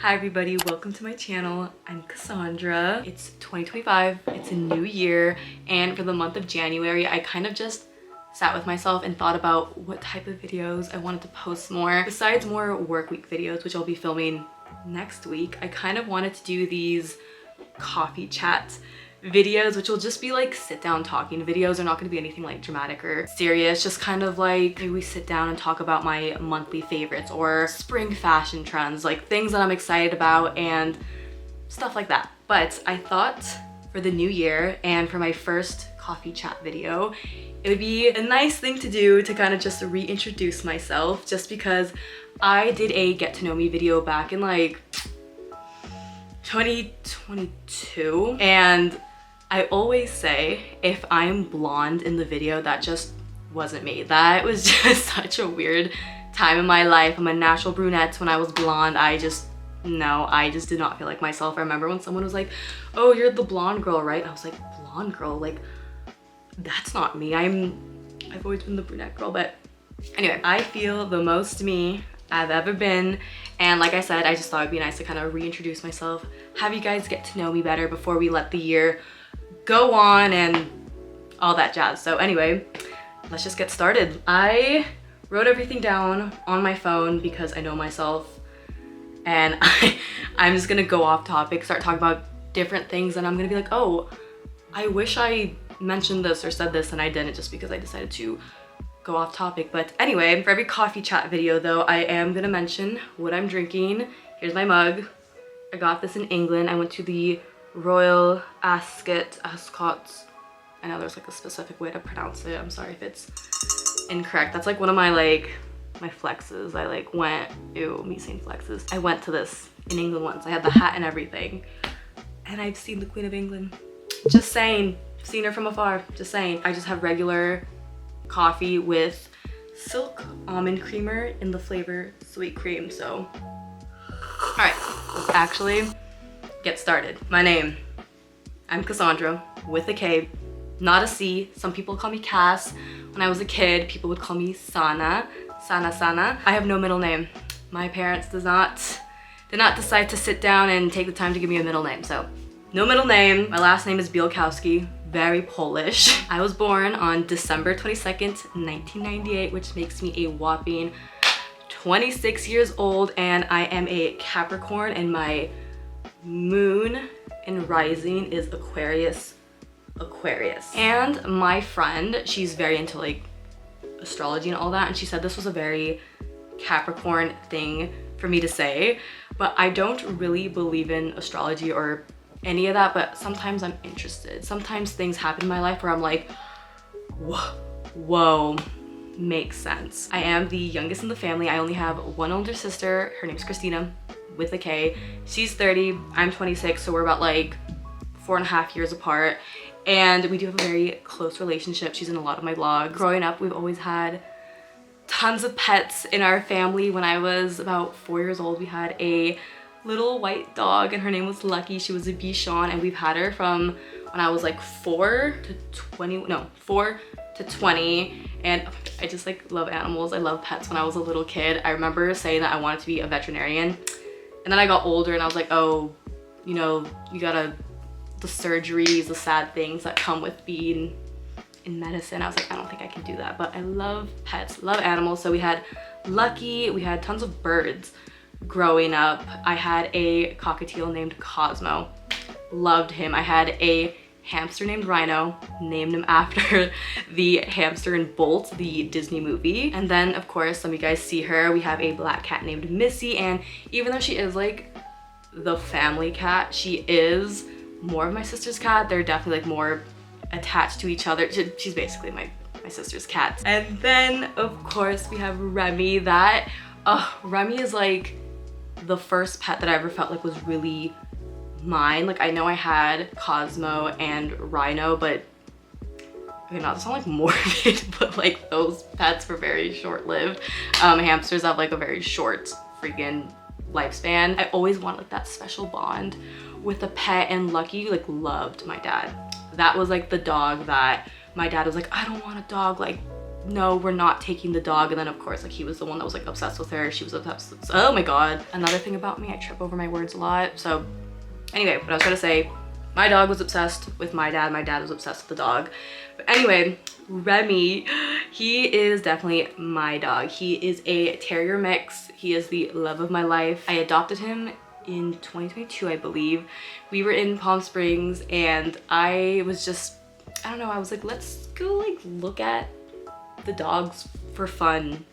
Hi everybody, welcome to my channel. I'm Cassandra. It's 2025, it's a new year, and for the month of January, I kind of just sat with myself and thought about what type of videos I wanted to post more. Besides more work week videos, which I'll be filming next week, I kind of wanted to do these coffee chat videos, which will just be like sit down talking videos. They're not going to be anything like dramatic or serious, just kind of like maybe we sit down and talk about my monthly favorites or spring fashion trends, like things that I'm excited about and stuff like that. But I thought for the new year and for my first coffee chat video, it would be a nice thing to do to kind of just reintroduce myself, just because I did a get to know me video back in like 2022, and I always say if I'm blonde in the video, that just wasn't me. That was just such a weird time in my life. I'm a natural brunette. When I was blonde, I just did not feel like myself. I remember when someone was like, oh, you're the blonde girl, right? I was like, blonde girl? Like, that's not me. I've always been the brunette girl. But anyway, I feel the most me I've ever been, and like I said, I just thought it'd be nice to kind of reintroduce myself, have you guys get to know me better before we let the year go on and all that jazz. So anyway, let's just get started. I wrote everything down on my phone because I know myself, and I'm just gonna go off topic, start talking about different things, and I'm gonna be like, oh, I wish I mentioned this or said this and I didn't, just because I decided to go off topic. But anyway, for every coffee chat video though, I am gonna mention what I'm drinking. Here's my mug. I got this in England. I went to the Royal Ascot. I know there's like a specific way to pronounce it. I'm sorry if it's incorrect. That's like one of my my flexes. I like went, ew, me saying flexes. I went to this in England once. I had the hat and everything. And I've seen the Queen of England. Just saying, seen her from afar, just saying. I just have regular coffee with silk almond creamer in the flavor sweet cream. So all right, let's actually get started. My name, I'm Cassandra with a K, not a C. Some people call me Cass. When I was a kid, people would call me Sana. I have no middle name. My parents did not decide to sit down and take the time to give me a middle name, so no middle name. My last name is Bielkowski, very Polish. I was born on December 22nd, 1998, which makes me a whopping 26 years old, and I am a Capricorn, and my moon and rising is Aquarius. And my friend, she's very into like astrology and all that, and she said this was a very Capricorn thing for me to say, but I don't really believe in astrology or any of that, but sometimes I'm interested. Sometimes things happen in my life where I'm like, whoa, makes sense. I am the youngest in the family. I only have one older sister. Her name's Christina with a K. She's 30, I'm 26, so we're about like 4.5 years apart, and we do have a very close relationship. She's in a lot of my vlogs. Growing up, we've always had tons of pets in our family. When I was about 4 years old, we had a little white dog, and her name was Lucky. She was a Bichon, and we've had her from when I was like 4 to 20, and I just like love animals. I love pets. When I was a little kid, I remember saying that I wanted to be a veterinarian, and then I got older and I was like, oh, you know, you gotta, the surgeries, the sad things that come with being in medicine. I was like, I don't think I can do that, but I love pets, love animals. So we had Lucky, we had tons of birds. Growing up, I had a cockatiel named Cosmo, loved him. I had a hamster named Rhino, named him after the hamster in Bolt, the Disney movie. And then of course, some of you guys see her, we have a black cat named Missy, and even though she is like the family cat, she is more of my sister's cat. They're definitely like more attached to each other. She's basically my sister's cat. And then of course we have Remy. That Remy is like the first pet that I ever felt like was really mine. Like I know I had Cosmo and Rhino, but okay, not to sound like morbid, but like those pets were very short-lived. Hamsters have like a very short freaking lifespan. I always wanted like that special bond with a pet, and Lucky like loved my dad. That was like the dog that my dad was like, I don't want a dog like no, we're not taking the dog. And then of course, like he was the one that was like obsessed with her. She was obsessed with, oh my God. Another thing about me, I trip over my words a lot. So anyway, what I was trying to say, my dog was obsessed with my dad was obsessed with the dog. But anyway, Remy, he is definitely my dog. He is a terrier mix. He is the love of my life. I adopted him in 2022, I believe. We were in Palm Springs and I was just, I don't know, I was like, let's go like look at the dogs for fun,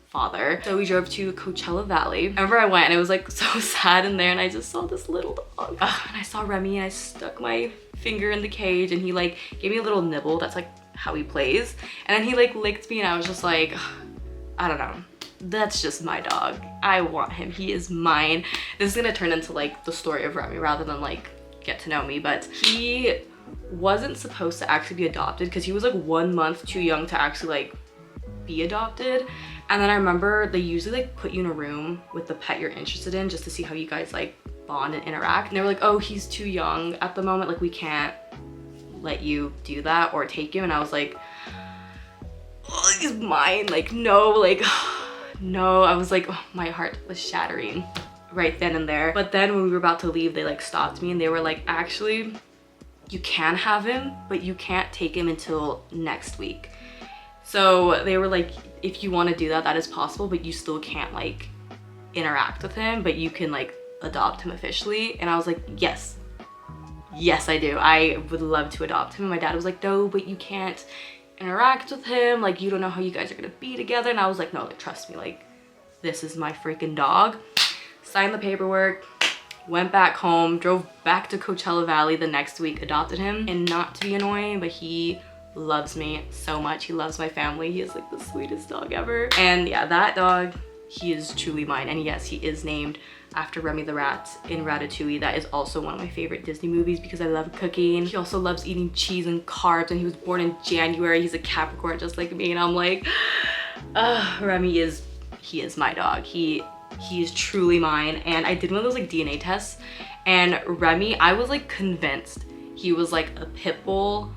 father. So we drove to Coachella Valley. I remember I went and it was like so sad in there and I just saw this little dog. And I saw Remy and I stuck my finger in the cage and he like gave me a little nibble. That's like how he plays. And then he like licked me and I was just like, I don't know. That's just my dog. I want him. He is mine. This is gonna turn into like the story of Remy rather than like get to know me, but he wasn't supposed to actually be adopted because he was like 1 month too young to actually like be adopted. And then I remember they usually like put you in a room with the pet you're interested in just to see how you guys like bond and interact. And they were like, oh, he's too young at the moment. Like we can't let you do that or take him. And I was like, oh, he's mine. Like, no, like, no. I was like, oh, my heart was shattering right then and there. But then when we were about to leave, they like stopped me and they were like, actually, you can have him, but you can't take him until next week. So they were like, if you want to do that, that is possible, but you still can't like interact with him, but you can like adopt him officially. And I was like, yes, yes, I do. I would love to adopt him. And my dad was like, no, but you can't interact with him. Like, you don't know how you guys are gonna be together. And I was like, no, like, trust me, like, this is my freaking dog. Signed the paperwork, went back home, drove back to Coachella Valley the next week, adopted him. And not to be annoying, but he loves me so much. He loves my family. He is like the sweetest dog ever. And yeah, that dog, he is truly mine. And yes, he is named after Remy the Rat in Ratatouille. That is also one of my favorite Disney movies because I love cooking. He also loves eating cheese and carbs, and he was born in January. He's a Capricorn just like me, and I'm like, Remy is, he is my dog. He is truly mine. And I did one of those like DNA tests, and Remy, I was like convinced he was like a pit bull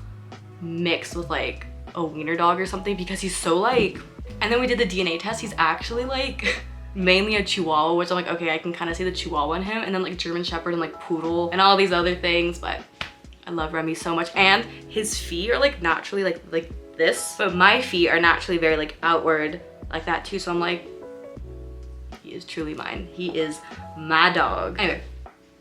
mixed with like a wiener dog or something because he's so like, and then we did the DNA test, he's actually like mainly a Chihuahua, which I'm like, okay, I can kind of see the Chihuahua in him, and then like German Shepherd and like Poodle and all these other things. But I love Remy so much. And his feet are like naturally like this, but my feet are naturally very like outward like that too. So I'm like, he is truly mine. He is my dog. Anyway,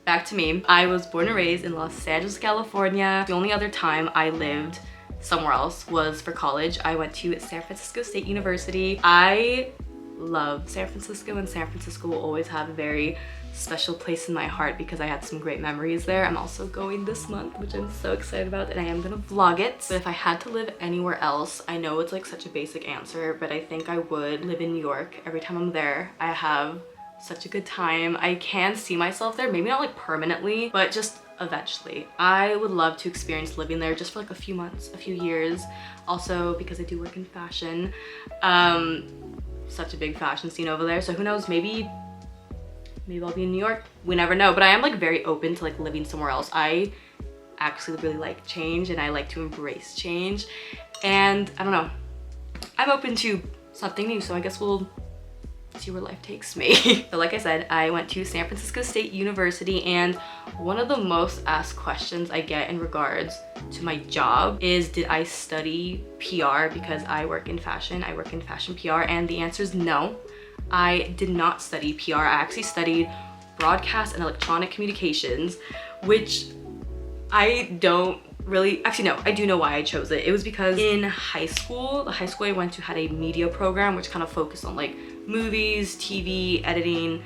back to me. I was born and raised in Los Angeles, California. The only other time I lived somewhere else was for college. I went to San Francisco State University. I love San Francisco, and San Francisco will always have a very special place in my heart because I had some great memories there. I'm also going this month, which I'm so excited about, and I am gonna vlog it. But if I had to live anywhere else, I know it's like such a basic answer, but I think I would live in New York. Every time I'm there, I have such a good time. I can see myself there, maybe not like permanently, but just eventually. I would love to experience living there just for like a few months, a few years. Also because I do work in fashion. Such a big fashion scene over there. So who knows, maybe I'll be in New York. We never know. But I am like very open to like living somewhere else. I actually really like change, and I like to embrace change. And I don't know, I'm open to something new. So I guess we'll see where life takes me. So like I said, I went to San Francisco State University, and one of the most asked questions I get in regards to my job is, did I study PR? Because I work in fashion. I work in fashion PR, and the answer is no. I did not study PR. I actually studied broadcast and electronic communications, which I don't really, actually no, I do know why I chose it. It was because in high school, the high school I went to had a media program which kind of focused on like movies, TV, editing,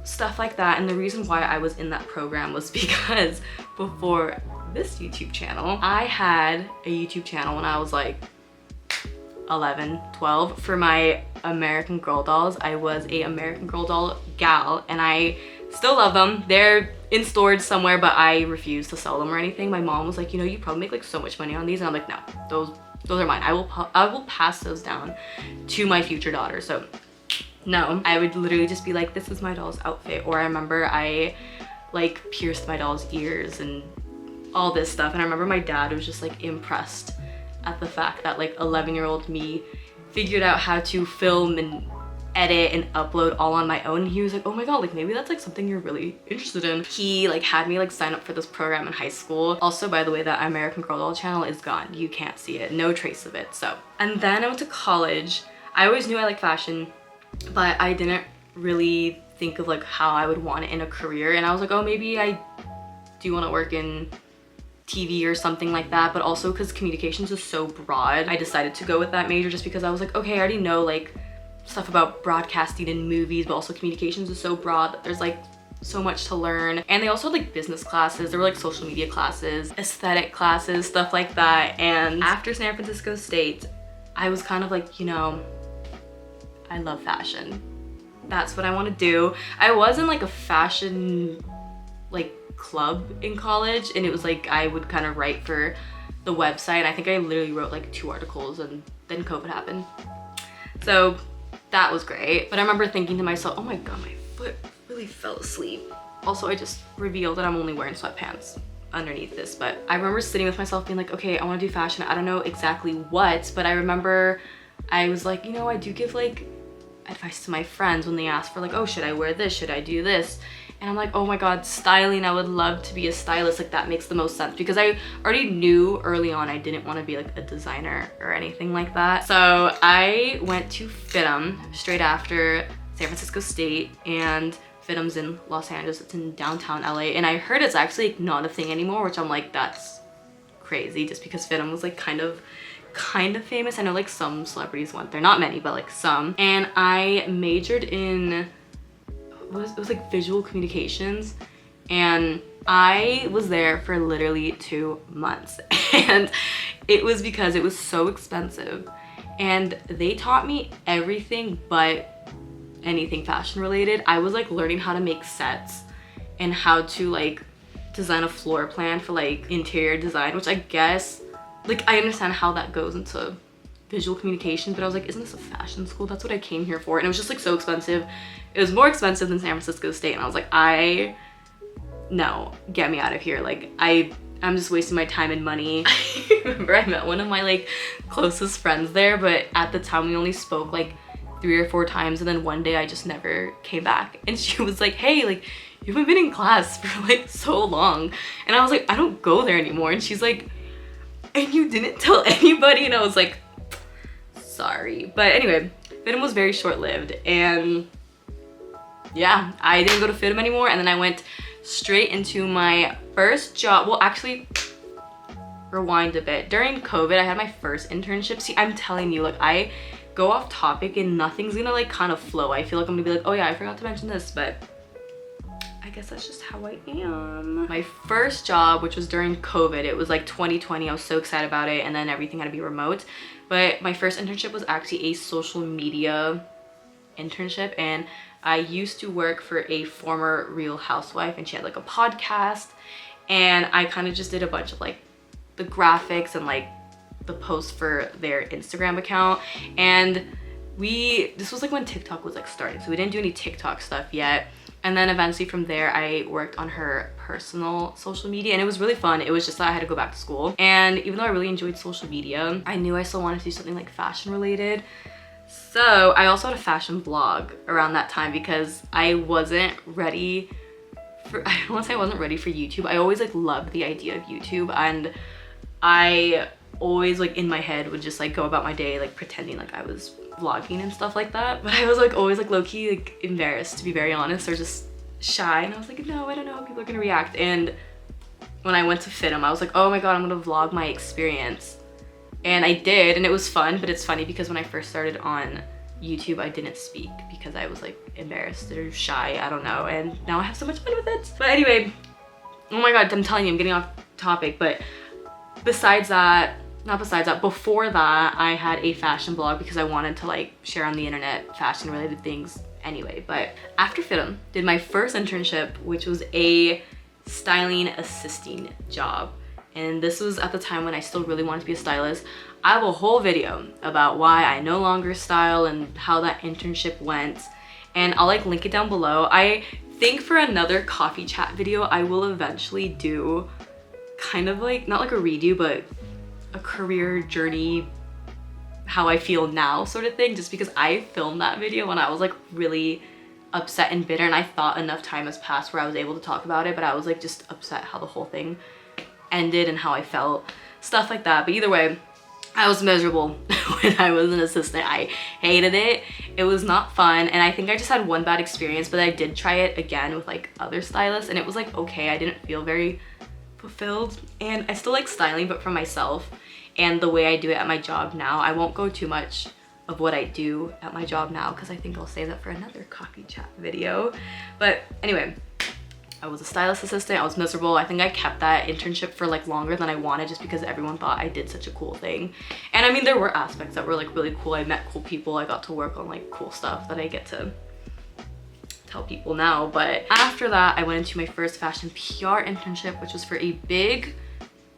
stuff like that. And the reason why I was in that program was because before this YouTube channel, I had a YouTube channel when I was like 11, 12 for my American Girl dolls. I was a American Girl doll gal, and I still love them. They're in storage somewhere, but I refuse to sell them or anything. My mom was like, you know, you probably make like so much money on these, and I'm like, no, those are mine. I will pass those down to my future daughter. So no, I would literally just be like, this is my doll's outfit. Or I remember I like pierced my doll's ears and all this stuff, and I remember my dad was just like impressed at the fact that like 11-year-old me figured out how to film and edit and upload all on my own. He was like, oh my god, like maybe that's like something you're really interested in. He like had me like sign up for this program in high school. Also, by the way, that American Girl doll channel is gone. You can't see it, no trace of it. So, and then I went to college. I always knew I liked fashion, but I didn't really think of like how I would want it in a career. And I was like, oh, maybe I do want to work in TV or something like that. But also because communications is so broad, I decided to go with that major just because I was like, okay, I already know like stuff about broadcasting and movies, but also communications is so broad that there's like so much to learn. And they also had like business classes, there were like social media classes, aesthetic classes, stuff like that. And after San Francisco State, I was kind of like, you know, I love fashion. That's what I want to do. I was in like a fashion like club in college, and it was like I would kind of write for the website. I think I literally wrote like 2 articles, and then COVID happened. So that was great. But I remember thinking to myself, oh my god, my foot really fell asleep. Also, I just revealed that I'm only wearing sweatpants underneath this, but I remember sitting with myself being like, okay, I want to do fashion. I don't know exactly what, but I remember I was like, you know, I do give like advice to my friends when they ask for like, oh, should I wear this? Should I do this? And I'm like, oh my god, styling, I would love to be a stylist. Like that makes the most sense, because I already knew early on I didn't want to be like a designer or anything like that. So I went to FIDM straight after San Francisco State, and FIDM's in Los Angeles. It's in downtown LA, and I heard it's actually like not a thing anymore, which I'm like, that's crazy, just because FIDM was like kind of famous. I know like some celebrities went there, not many, but like some. And I majored in it was like visual communications, and I was there for literally 2 months. And it was because it was so expensive, and they taught me everything but anything fashion related. I was like learning how to make sets and how to like design a floor plan for like interior design, which I guess like I understand how that goes into visual communication, but I was like, isn't this a fashion school? That's what I came here for. And it was just like so expensive. It was more expensive than San Francisco State, and I was like, no, get me out of here. Like I'm just wasting my time and money. I remember I met one of my like closest friends there, but at the time we only spoke like 3 or 4 times, and then one day I just never came back. And she was like, hey, like you haven't been in class for like so long. And I was like, I don't go there anymore. And she's like, and you didn't tell anybody? And I was like, sorry. But anyway, FIDM was very short-lived, and yeah, I didn't go to FIDM anymore. And then I went straight into my first job. Well, actually, rewind a bit. During COVID, I had my first internship. See, I'm telling you, like I go off topic and nothing's gonna like kind of flow. I feel like I'm gonna be like, oh yeah, I forgot to mention this, but I guess that's just how I am. My first job, which was during COVID, it was like 2020. I was so excited about it, and then everything had to be remote. But my first internship was actually a social media internship, and I used to work for a former Real Housewife, and she had like a podcast, and I kind of just did a bunch of like the graphics and like the posts for their Instagram account. And this was like when TikTok was like starting, so we didn't do any TikTok stuff yet. And then eventually from there, I worked on her personal social media, and it was really fun. It was just that I had to go back to school. And even though I really enjoyed social media, I knew I still wanted to do something like fashion related. So I also had a fashion blog around that time, because I wasn't ready for, I don't want to say I wasn't ready for YouTube. I always like loved the idea of YouTube, and I always like in my head would just like go about my day like pretending like I was vlogging and stuff like that. But I was like always like low-key like embarrassed, to be very honest, or just shy. And I was like, no, I don't know how people are gonna react. And when I went to FIDM, I was like, oh my god, I'm gonna vlog my experience. And I did, and it was fun. But it's funny because when I first started on YouTube, I didn't speak because I was like embarrassed or shy, I don't know. And now I have so much fun with it. But anyway, oh my god, I'm telling you, I'm getting off topic. But before that, I had a fashion blog because I wanted to like share on the internet fashion related things anyway. But after FIDM, did my first internship, which was a styling assisting job. And this was at the time when I still really wanted to be a stylist. I have a whole video about why I no longer style and how that internship went, and I'll like link it down below. I think for another coffee chat video, I will eventually do kind of like, not like a redo, but a career journey, how I feel now sort of thing, just because I filmed that video when I was like really upset and bitter, and I thought enough time has passed where I was able to talk about it, but I was like just upset how the whole thing ended and how I felt, stuff like that. But either way, I was miserable when I was an assistant. I hated it. It was not fun, and I think I just had one bad experience, but I did try it again with like other stylists, and it was like okay. I didn't feel very fulfilled, and I still like styling, but for myself and the way I do it at my job now. I won't go too much of what I do at my job now because I think I'll save that for another coffee chat video. But anyway, I was a stylist assistant. I was miserable. I think I kept that internship for like longer than I wanted just because everyone thought I did such a cool thing. And I mean, there were aspects that were like really cool. I met cool people. I got to work on like cool stuff that I get to tell people now. But after that, I went into my first fashion PR internship, which was for a big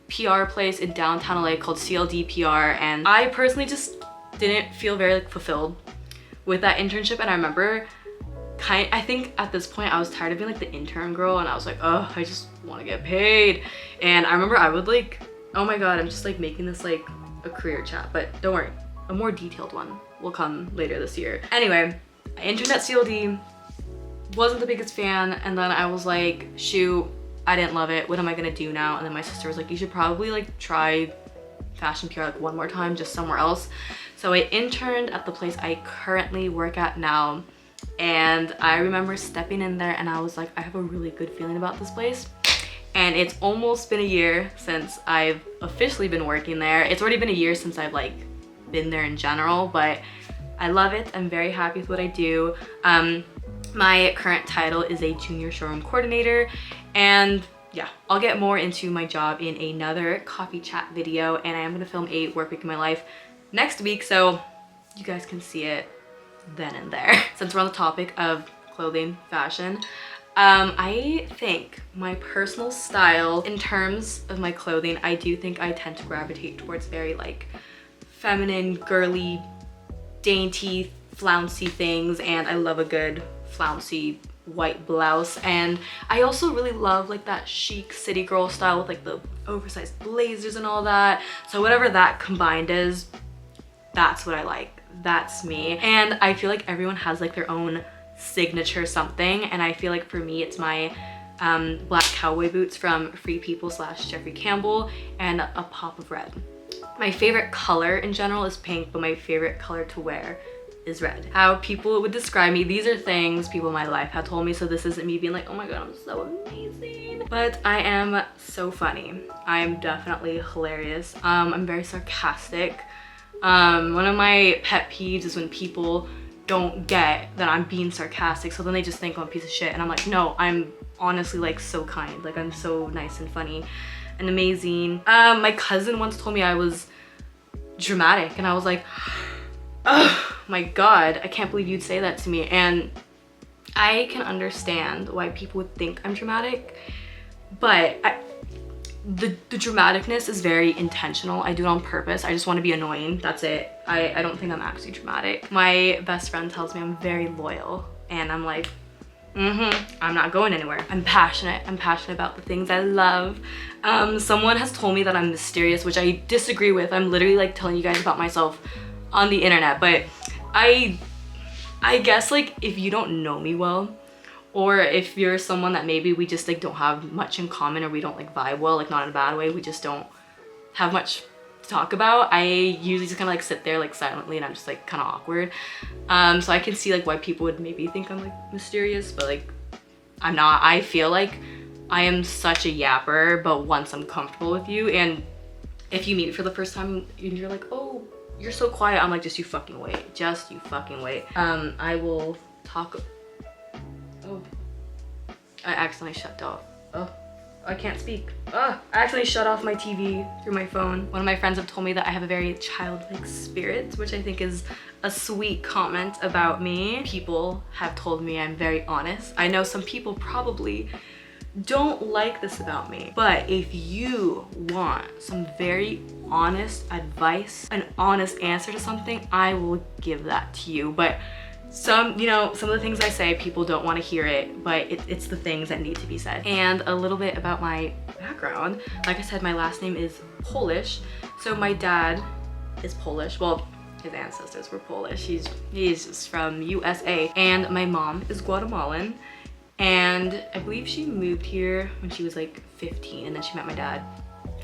PR place in downtown LA called CLD PR, and I personally just didn't feel very like fulfilled with that internship. And I remember I think at this point I was tired of being like the intern girl, and I was like, oh, I just want to get paid. And I remember I would like, oh my god, I'm just like making this like a career chat, but don't worry, a more detailed one will come later this year. Anyway, I interned at CLD, wasn't the biggest fan, and then I was like, shoot, I didn't love it. What am I gonna do now? And then my sister was like, you should probably like try fashion PR like one more time, just somewhere else. So I interned at the place I currently work at now, and I remember stepping in there and I was like, I have a really good feeling about this place. And it's almost been a year since I've officially been working there. It's already been a year since I've like been there in general, but I love it. I'm very happy with what I do. My current title is a junior showroom coordinator, and yeah, I'll get more into my job in another coffee chat video, and I am gonna film a work week in my life next week, so you guys can see it then and there. Since we're on the topic of clothing, fashion, I think my personal style in terms of my clothing, I do think I tend to gravitate towards very like feminine, girly, dainty, flouncy things, and I love a good flouncy white blouse. And I also really love like that chic city girl style with like the oversized blazers and all that. So whatever that combined is, that's what I like. That's me. And I feel like everyone has like their own signature something, and I feel like for me it's my black cowboy boots from Free People / Jeffrey Campbell and a pop of red. My favorite color in general is pink, but my favorite color to wear is red. How people would describe me, these are things people in my life have told me, so this isn't me being like, oh my god, I'm so amazing. But I am so funny. I am definitely hilarious. I'm very sarcastic. One of my pet peeves is when people don't get that I'm being sarcastic, so then they just think I'm a piece of shit, and I'm like, no, I'm honestly like so kind. Like, I'm so nice and funny and amazing. My cousin once told me I was dramatic, and I was like, oh my god, I can't believe you'd say that to me. And I can understand why people would think I'm dramatic, but the dramaticness is very intentional. I do it on purpose. I just want to be annoying. That's it. I don't think I'm actually dramatic. My best friend tells me I'm very loyal, and I'm like, I'm not going anywhere. I'm passionate. I'm passionate about the things I love. Someone has told me that I'm mysterious, which I disagree with. I'm literally like telling you guys about myself on the internet, but I guess like if you don't know me well, or if you're someone that maybe we just like don't have much in common, or we don't like vibe well, like not in a bad way, we just don't have much to talk about, I usually just kind of like sit there like silently, and I'm just like kind of awkward. So I can see like why people would maybe think I'm like mysterious, but like I'm not. I feel like I am such a yapper, but once I'm comfortable with you, and if you meet me for the first time and you're like, oh, you're so quiet, I'm like, just you fucking wait. Just you fucking wait. I will talk. Oh, I accidentally shut off. Oh, I can't speak. Oh, I accidentally shut off my TV through my phone. One of my friends have told me that I have a very childlike spirit, which I think is a sweet comment about me. People have told me I'm very honest. I know some people probably don't like this about me, but if you want some very honest advice, an honest answer to something, I will give that to you. But some of the things I say, people don't want to hear it, but it's the things that need to be said. And a little bit about my background. Like I said, my last name is Polish, So my dad is Polish. Well, his ancestors were Polish. He's just from USA. And my mom is Guatemalan. And I believe she moved here when she was like 15, and then she met my dad.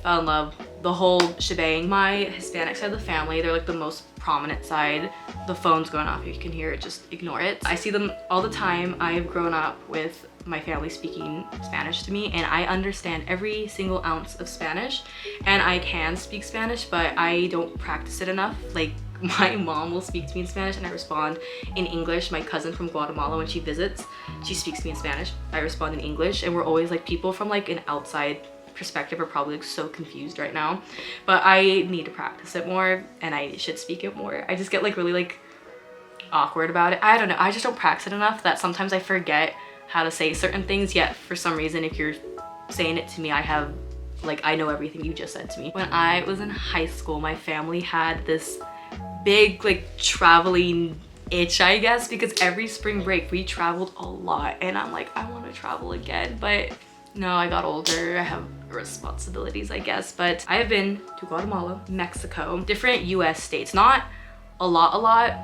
Fell in love, the whole shebang. My Hispanic side of the family, they're like the most prominent side. The phone's going off, if you can hear it, just ignore it. I see them all the time. I've grown up with my family speaking Spanish to me, and I understand every single ounce of Spanish, and I can speak Spanish, but I don't practice it enough. Like, my mom will speak to me in Spanish and I respond in English. My cousin from Guatemala, when she visits, she speaks to me in Spanish. I respond in English, and we're always like, people from like an outside perspective are probably like so confused right now, but I need to practice it more, and I should speak it more. I just get like really like awkward about it. I don't know, I just don't practice it enough that sometimes I forget how to say certain things, yet for some reason if you're saying it to me, I know everything you just said to me. When I was in high school, my family had this big like traveling itch, I guess, because every spring break we traveled a lot, and I'm like, I want to travel again, but no, I got older, I have responsibilities, I guess. But I have been to Guatemala, Mexico, different US states, not a lot,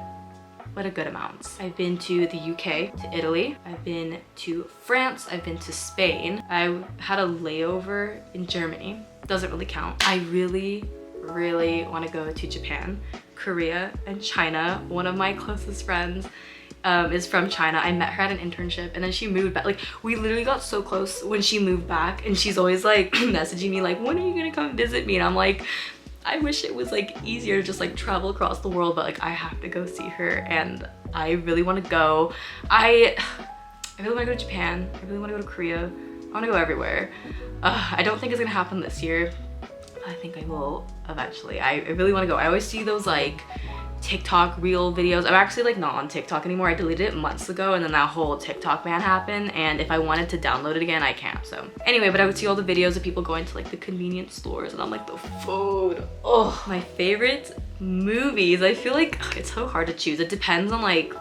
but a good amount. I've been to the UK, to Italy, I've been to France, I've been to Spain. I had a layover in Germany, doesn't really count. I really want to go to Japan, Korea, and China. One of my closest friends is from China. I met her at an internship, and then she moved back. Like, we literally got so close when she moved back, and she's always like messaging me like, when are you gonna come visit me? And I'm like, I wish it was like easier to just like travel across the world, but like I have to go see her, and I really want to go. I really want to go to Japan. I really want to go to Korea. I want to go everywhere. I don't think it's gonna happen this year. I think I will eventually. I really want to go. I always see those like TikTok reel videos. I'm actually like not on TikTok anymore. I deleted it months ago, and then that whole TikTok ban happened, and if I wanted to download it again, I can't. So anyway, but I would see all the videos of people going to like the convenience stores, and I'm like, the food. Oh, my favorite movies. I feel like it's so hard to choose. It depends on like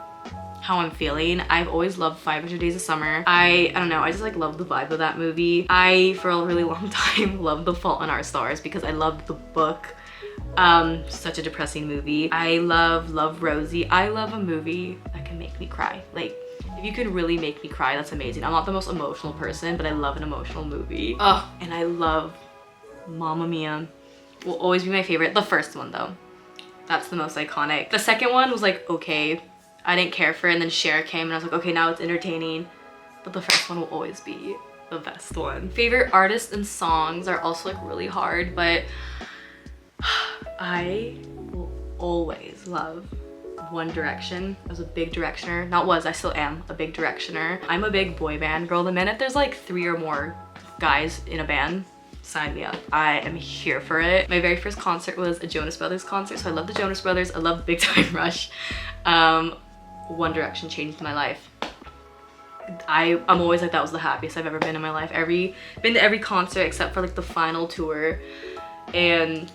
how I'm feeling. I've always loved 500 Days of Summer. I don't know, I just like love the vibe of that movie. I, for a really long time, loved The Fault in Our Stars because I loved the book. Such a depressing movie. I love Rosie. I love a movie that can make me cry. Like, if you can really make me cry, that's amazing. I'm not the most emotional person, but I love an emotional movie. Oh, and I love Mamma Mia. Will always be my favorite. The first one though, that's the most iconic. The second one was like, okay, I didn't care for it, and then Cher came and I was like, okay, now it's entertaining, but the first one will always be the best one. Favorite artists and songs are also like really hard, but I will always love One Direction. I was a big Directioner. I still am a big Directioner. I'm a big boy band girl. The minute there's like 3 or more guys in a band, sign me up. I am here for it. My very first concert was a Jonas Brothers concert, so I love the Jonas Brothers. I love Big Time Rush. One Direction changed my life. I'm always like, that was the happiest I've ever been in my life. Been to every concert except for like the final tour, and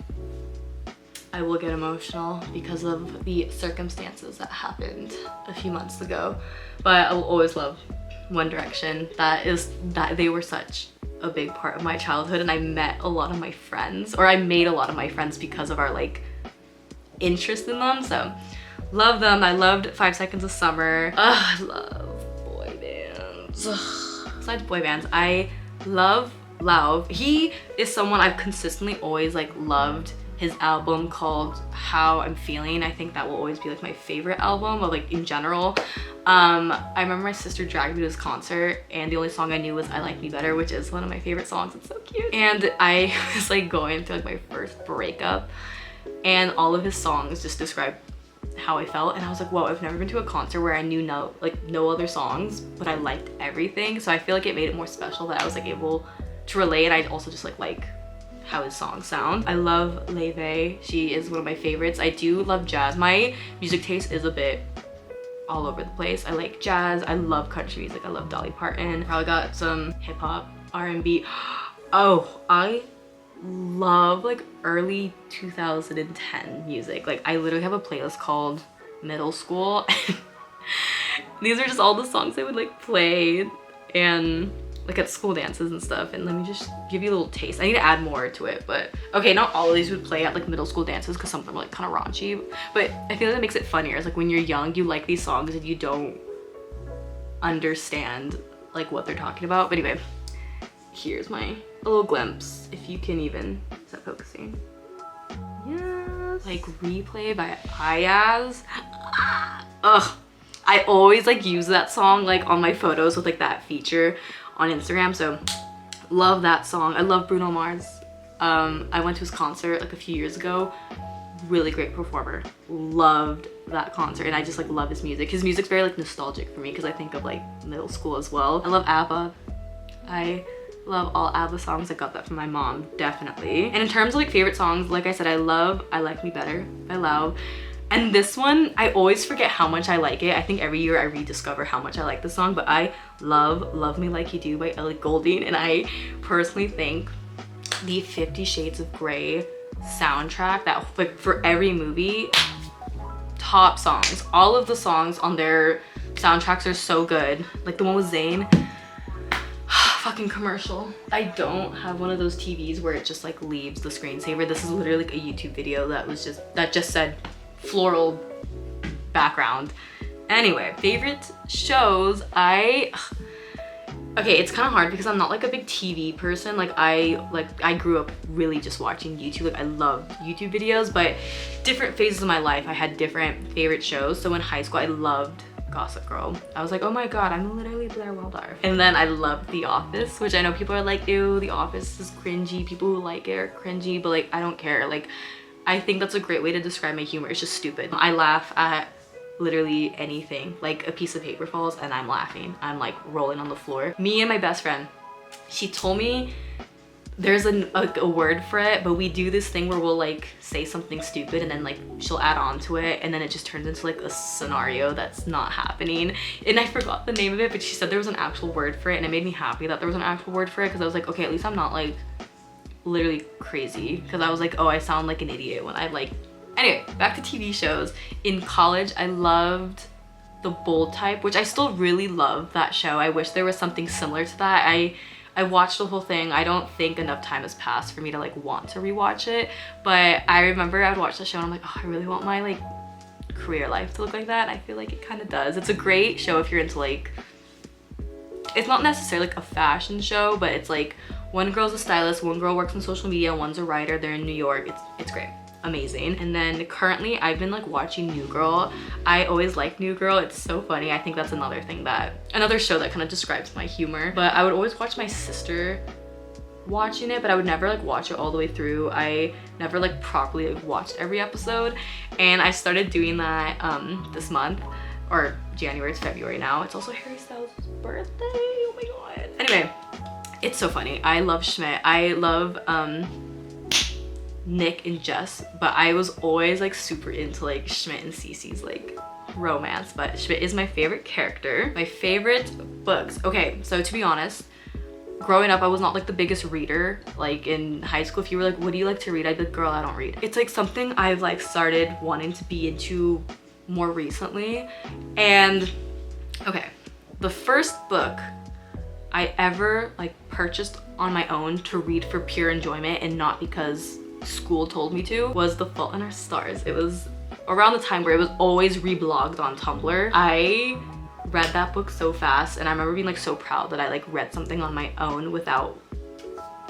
I will get emotional because of the circumstances that happened a few months ago, but I will always love One Direction. They were such a big part of my childhood, and I met a lot of my friends, or I made a lot of my friends because of our like interest in them. So love them. I loved 5 Seconds of Summer. I love boy bands. Besides boy bands, I love Lauv. He is someone I've consistently always like loved. His album called How I'm Feeling, I think that will always be like my favorite album of like in general. I remember my sister dragged me to his concert, and the only song I knew was I Like Me Better, which is one of my favorite songs. It's so cute. And I was like going through like my first breakup, and all of his songs just describe how I felt, and I was like, whoa, I've never been to a concert where I knew no other songs, but I liked everything. So I feel like it made it more special that I was like able to relate. I also just like how his songs sound. I love Leve. She is one of my favorites. I do love jazz. My music taste is a bit all over the place. I like jazz. I love country music. I love Dolly Parton. Probably got some hip hop, R&B. Oh, I love like early 2010 music. Like, I literally have a playlist called Middle School. These are just all the songs I would like play, and like at school dances and stuff. And let me just give you a little taste. I need to add more to it, but okay, not all of these would play at like middle school dances because some of them are like kind of raunchy, but I feel like that makes it funnier. It's like when you're young, you like these songs and you don't understand like what they're talking about. But anyway, here's a little glimpse, if you can even, is that focusing? Yes. Like Replay by Ayaz. Ugh. I always like use that song like on my photos with like that feature on Instagram, so love that song. I love Bruno Mars. I went to his concert like a few years ago. Really great performer. Loved that concert, and I just like love his music. His music's very like nostalgic for me because I think of like middle school as well. I love ABBA. I love all ABBA songs. I got that from my mom, definitely. And in terms of like favorite songs, like I said, I love I Like Me Better by Loud. And this one, I always forget how much I like it. I think every year I rediscover how much I like the song, but I love Me Like You Do by Ellie Goulding. And I personally think the 50 Shades of Grey soundtrack, that like for every movie, top songs. All of the songs on their soundtracks are so good. Like the one with Zayn, fucking commercial. I don't have one of those TVs where it just like leaves the screensaver. This is literally like a YouTube video that just said floral background. Anyway, favorite shows. Okay, it's kind of hard because I'm not like a big TV person. Like I grew up really just watching YouTube. Like I love YouTube videos, but different phases of my life I had different favorite shows. So in high school I loved Gossip Girl. I was like, oh my god, I'm literally Blair Waldorf. And then I loved The Office, which I know people are like, ew, The Office is cringy. People who like it are cringy, but like I don't care. Like I think that's a great way to describe my humor. It's just stupid. I laugh at literally anything. Like a piece of paper falls and I'm laughing. I'm like rolling on the floor. Me and my best friend, she told me there's a word for it, but we do this thing where we'll like say something stupid and then like she'll add on to it and then it just turns into like a scenario that's not happening. And I forgot the name of it, but she said there was an actual word for it, and it made me happy that there was an actual word for it because I was like, okay, at least I'm not like literally crazy, because I was like, oh, I sound like an idiot when I like. Anyway, back to TV shows. In college, I loved The Bold Type, which I still really love that show. I wish there was something similar to that. I watched the whole thing. I don't think enough time has passed for me to like want to rewatch it, but I remember I'd watch the show and I'm like, oh, I really want my like career life to look like that. And I feel like it kind of does. It's a great show if you're into like, it's not necessarily like a fashion show, but it's like one girl's a stylist, one girl works in social media, one's a writer, they're in New York. It's great. Amazing. And then currently I've been like watching New Girl. I always like New Girl. It's so funny. I think that's another show that kind of describes my humor. But I would always watch my sister watching it, but I would never like watch it all the way through. I never like properly like, watched every episode, and I started doing that this month, or January. It's February now. It's also Harry Styles' birthday. Oh my god. Anyway, it's so funny. I love Schmidt. I love Nick and Jess, but I was always like super into like Schmidt and Cece's like romance. But Schmidt is my favorite character. My favorite books. Okay, so to be honest, growing up I was not like the biggest reader. Like in high school, if you were like, what do you like to read, I'd be like, girl, I don't read. It's like something I've like started wanting to be into more recently. And okay, the first book I ever like purchased on my own to read for pure enjoyment and not because school told me to was The Fault in Our Stars. It was around the time where it was always reblogged on Tumblr. I read that book so fast, and I remember being like so proud that I like read something on my own without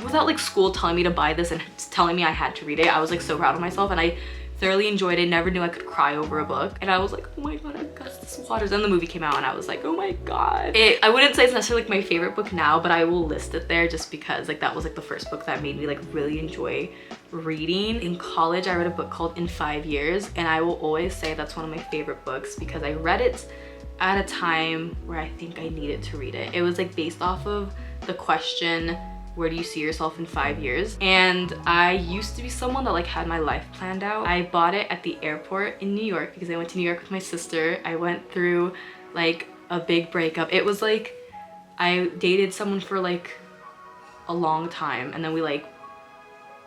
like school telling me to buy this and telling me I had to read it. I was like so proud of myself, and I thoroughly enjoyed it. Never knew I could cry over a book, and I was like, oh my god, Augustus Waters. Then the movie came out and I was like, oh my god. I wouldn't say it's necessarily like my favorite book now, but I will list it there just because like that was like the first book that made me like really enjoy reading. In college I read a book called In 5 Years, and I will always say that's one of my favorite books because I read it at a time where I think I needed to read it. It was like based off of the question, where do you see yourself in 5 years? And I used to be someone that like had my life planned out. I bought it at the airport in New York because I went to New York with my sister. I went through like a big breakup. It was like I dated someone for like a long time, and then we like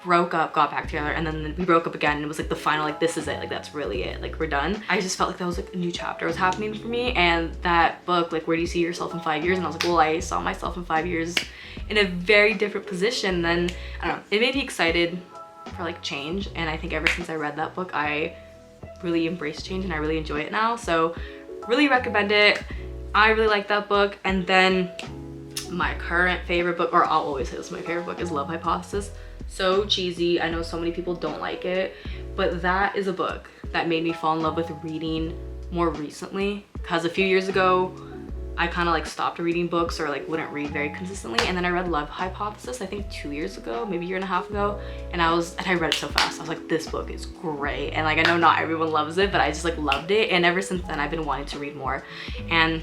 broke up, got back together, and then we broke up again, and it was like the final, like this is it, like that's really it, like we're done. I just felt like that was like a new chapter was happening for me. And that book, like where do you see yourself in 5 years? And I was like, well, I saw myself in 5 years in a very different position. Then I don't know, it made me excited for like change. And I think ever since I read that book, I really embrace change and I really enjoy it now. So really recommend it. I really like that book. And then my current favorite book, or I'll always say this is my favorite book, is Love Hypothesis. So cheesy, I know so many people don't like it, but that is a book that made me fall in love with reading more recently, because a few years ago I kind of like stopped reading books or like wouldn't read very consistently, and then I read Love Hypothesis I think 2 years ago, maybe a year and a half ago, and I read it so fast. I was like, this book is great. And like I know not everyone loves it, but I just like loved it, and ever since then I've been wanting to read more. And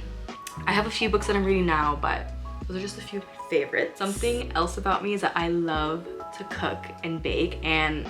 I have a few books that I'm reading now, but those are just a few favorites. Something else about me is that I love to cook and bake, and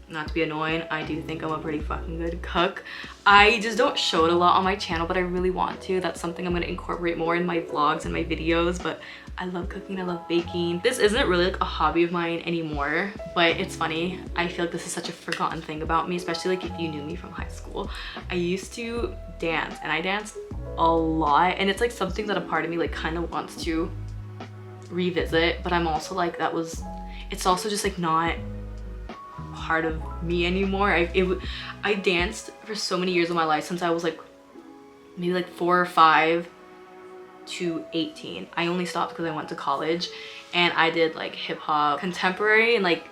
not to be annoying, I do think I'm a pretty fucking good cook. I just don't show it a lot on my channel, but I really want to. That's something I'm gonna incorporate more in my vlogs and my videos. But I love cooking, I love baking. This isn't really like a hobby of mine anymore, but it's funny. I feel like this is such a forgotten thing about me, especially like if you knew me from high school. I used to dance, and I danced a lot, and it's like something that a part of me like kind of wants to revisit, but I'm also like, it's also just like not part of me anymore. I danced for so many years of my life, since I was like maybe like 4 or 5 to 18. I only stopped because I went to college, and I did like hip hop, contemporary, and like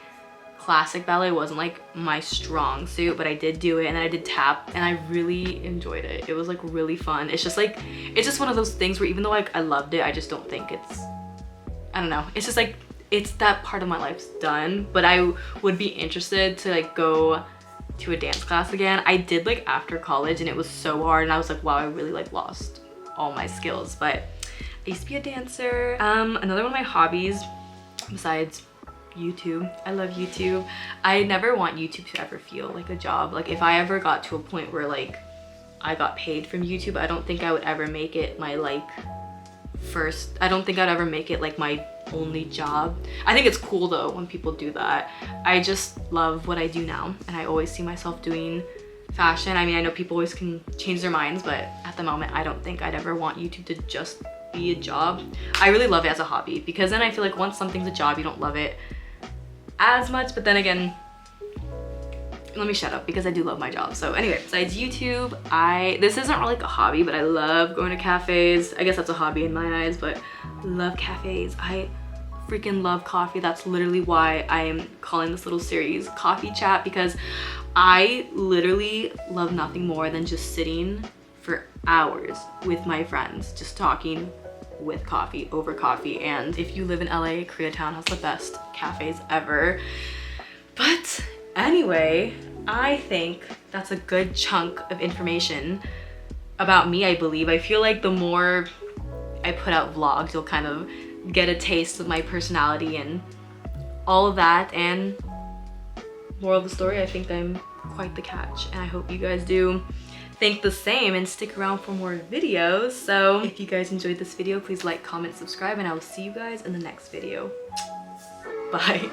classic ballet wasn't like my strong suit, but I did do it. And then I did tap, and I really enjoyed it. It was like really fun. It's just one of those things where even though like I loved it, I just don't think I don't know, it's just like, it's that part of my life's done. But I would be interested to like go to a dance class again. I did like after college, and it was so hard, and I was like, wow, I really like lost all my skills. But I used to be a dancer. Another one of my hobbies besides YouTube, I love YouTube. I never want YouTube to ever feel like a job. Like if I ever got to a point where like I got paid from YouTube, I don't think I would ever make it my like I don't think I'd ever make it like my only job. I think it's cool though when people do that. I just love what I do now, and I always see myself doing fashion. I mean, I know people always can change their minds, but at the moment I don't think I'd ever want YouTube to just be a job. I really love it as a hobby, because then I feel like once something's a job, you don't love it as much. But then again, let me shut up, because I do love my job. So anyway, besides YouTube, this isn't really like a hobby, but I love going to cafes. I guess that's a hobby in my eyes, but love cafes. I freaking love coffee. That's literally why I am calling this little series Coffee Chat, because I literally love nothing more than just sitting for hours with my friends, just talking with coffee, over coffee. And if you live in LA, Koreatown has the best cafes ever. But anyway, I think that's a good chunk of information about me, I believe. I feel like the more I put out vlogs, you'll kind of get a taste of my personality and all of that. And moral of the story, I think I'm quite the catch, and I hope you guys do think the same and stick around for more videos. So if you guys enjoyed this video, please like, comment, subscribe, and I will see you guys in the next video. Bye.